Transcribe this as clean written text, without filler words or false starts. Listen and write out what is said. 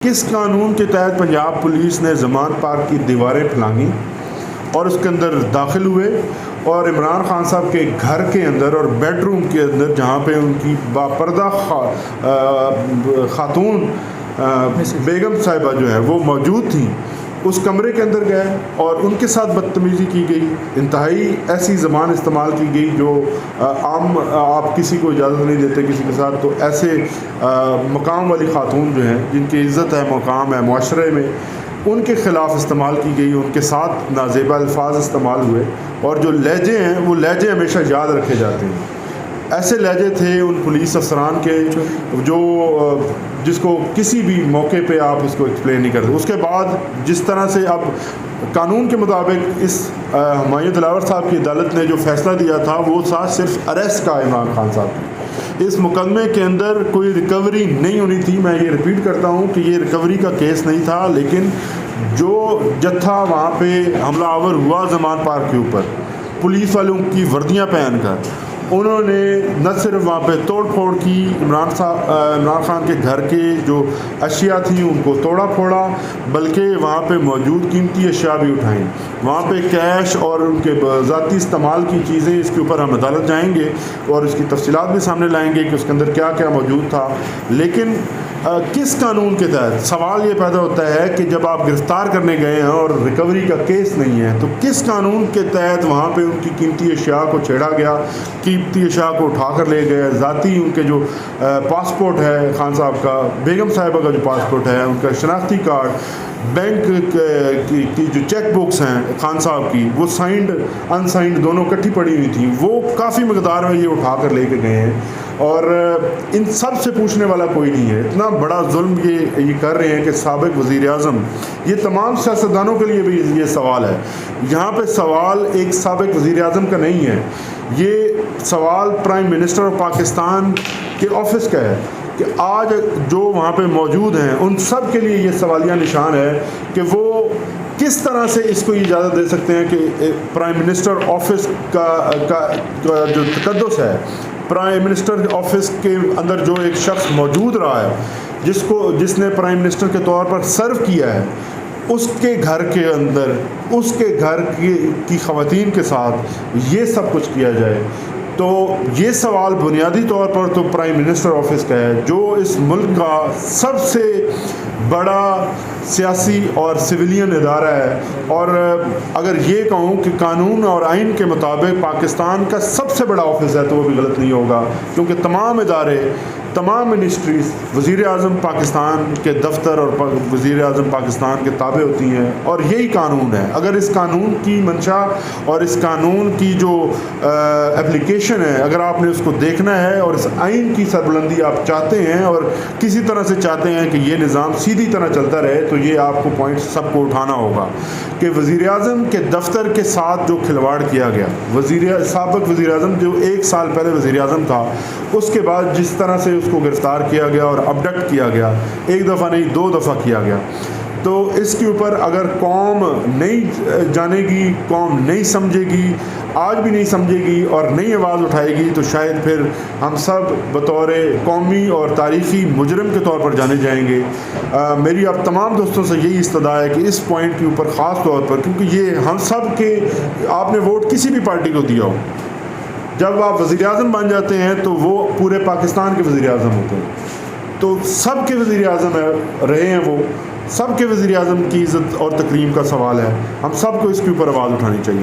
کس قانون کے تحت پنجاب پولیس نے زمان پارک کی دیواریں پھلانگیں اور اس کے اندر داخل ہوئے اور عمران خان صاحب کے گھر کے اندر اور بیڈ روم کے اندر جہاں پہ ان کی باپردہ خاتون بیگم صاحبہ جو ہے وہ موجود تھیں، اس کمرے کے اندر گئے اور ان کے ساتھ بدتمیزی کی گئی، انتہائی ایسی زبان استعمال کی گئی جو عام آپ کسی کو اجازت نہیں دیتے کسی کے ساتھ. تو ایسے مقام والی خاتون جو ہیں جن کی عزت ہے، مقام ہے معاشرے میں، ان کے خلاف استعمال کی گئی، ان کے ساتھ نازیبا الفاظ استعمال ہوئے اور جو لہجے ہیں وہ لہجے ہمیشہ یاد رکھے جاتے ہیں. ایسے لہجے تھے ان پولیس افسران کے جو جس کو کسی بھی موقع پہ آپ اس کو ایکسپلین نہیں کرتے. اس کے بعد جس طرح سے اب قانون کے مطابق اس ہمایوں دلاور صاحب کی عدالت نے جو فیصلہ دیا تھا وہ تھا صرف اریسٹ کا عمران خان صاحب کی. اس مقدمے کے اندر کوئی ریکوری نہیں ہونی تھی. میں یہ ریپیٹ کرتا ہوں کہ یہ ریکوری کا کیس نہیں تھا، لیکن جو جتھا وہاں پہ حملہ آور ہوا زمان پارک کے اوپر پولیس والوں کی وردیاں پہن کر، انہوں نے نہ صرف وہاں پہ توڑ پھوڑ کی، عمران خان کے گھر کے جو اشیاء تھیں ان کو توڑا پھوڑا، بلکہ وہاں پہ موجود قیمتی اشیاء بھی اٹھائیں. وہاں پہ کیش اور ان کے ذاتی استعمال کی چیزیں، اس کے اوپر ہم عدالت جائیں گے اور اس کی تفصیلات بھی سامنے لائیں گے کہ اس کے اندر کیا کیا موجود تھا. لیکن کس قانون کے تحت سوال یہ پیدا ہوتا ہے کہ جب آپ گرفتار کرنے گئے ہیں اور ریکوری کا کیس نہیں ہے تو کس قانون کے تحت وہاں پہ ان کی قیمتی اشیاء کو چھیڑا گیا، قیمتی اشیاء کو اٹھا کر لے گئے، ذاتی ان کے جو پاسپورٹ ہے خان صاحب کا، بیگم صاحبہ کا جو پاسپورٹ ہے، ان کا شناختی کارڈ، بینک کی جو چیک بکس ہیں خان صاحب کی، وہ سائنڈ ان سائنڈ دونوں کٹھی پڑی ہوئی تھیں، وہ کافی مقدار میں یہ اٹھا کر لے کے گئے ہیں. اور ان سب سے پوچھنے والا کوئی نہیں ہے. اتنا بڑا ظلم یہ کر رہے ہیں کہ سابق وزیر اعظم، یہ تمام سیاستدانوں کے لیے بھی یہ سوال ہے. یہاں پہ سوال ایک سابق وزیر اعظم کا نہیں ہے، یہ سوال پرائم منسٹر آف پاکستان کے آفس کا ہے کہ آج جو وہاں پہ موجود ہیں ان سب کے لیے یہ سوالیہ نشان ہے کہ وہ کس طرح سے اس کو اجازت دے سکتے ہیں کہ پرائم منسٹر آفس کا جو تقدس ہے، پرائم منسٹر آفس کے اندر جو ایک شخص موجود رہا ہے جس نے پرائم منسٹر کے طور پر سرو کیا ہے، اس کے گھر کے اندر اس کے گھر کی خواتین کے ساتھ یہ سب کچھ کیا جائے. تو یہ سوال بنیادی طور پر تو پرائم منسٹر آفس کا ہے جو اس ملک کا سب سے بڑا سیاسی اور سویلین ادارہ ہے. اور اگر یہ کہوں کہ قانون اور آئین کے مطابق پاکستان کا سب سے بڑا آفس ہے تو وہ بھی غلط نہیں ہوگا، کیونکہ تمام ادارے، تمام منسٹریز وزیر اعظم پاکستان کے دفتر اور وزیر اعظم پاکستان کے تابع ہوتی ہیں، اور یہی قانون ہے. اگر اس قانون کی منشا اور اس قانون کی جو اپلیکیشن ہے، اگر آپ نے اس کو دیکھنا ہے اور اس آئین کی سربلندی آپ چاہتے ہیں اور کسی طرح سے چاہتے ہیں کہ یہ نظام سیدھی طرح چلتا رہے، تو یہ آپ کو پوائنٹ سب کو اٹھانا ہوگا کہ وزیر اعظم کے دفتر کے ساتھ جو کھلواڑ کیا گیا، سابق وزیر اعظم جو 1 سال پہلے وزیر اعظم تھا، اس کے بعد جس طرح سے اس کو گرفتار کیا گیا اور ابڈکٹ کیا گیا، 1 دفعہ نہیں 2 دفعہ کیا گیا، تو اس کے اوپر اگر قوم نہیں جانے گی، قوم نہیں سمجھے گی، آج بھی نہیں سمجھے گی اور نئی آواز اٹھائے گی، تو شاید پھر ہم سب بطور قومی اور تاریخی مجرم کے طور پر جانے جائیں گے. میری اب تمام دوستوں سے یہی استدعا ہے کہ اس پوائنٹ کے اوپر خاص طور پر، کیونکہ یہ ہم سب کے، آپ نے ووٹ کسی بھی پارٹی کو دیا ہو، جب آپ وزیر اعظم بن جاتے ہیں تو وہ پورے پاکستان کے وزیر اعظم ہوتے ہیں، تو سب کے وزیر اعظم رہے ہیں، وہ سب کے وزیر اعظم کی عزت اور تکریم کا سوال ہے. ہم سب کو اس کے اوپر آواز اٹھانی چاہیے.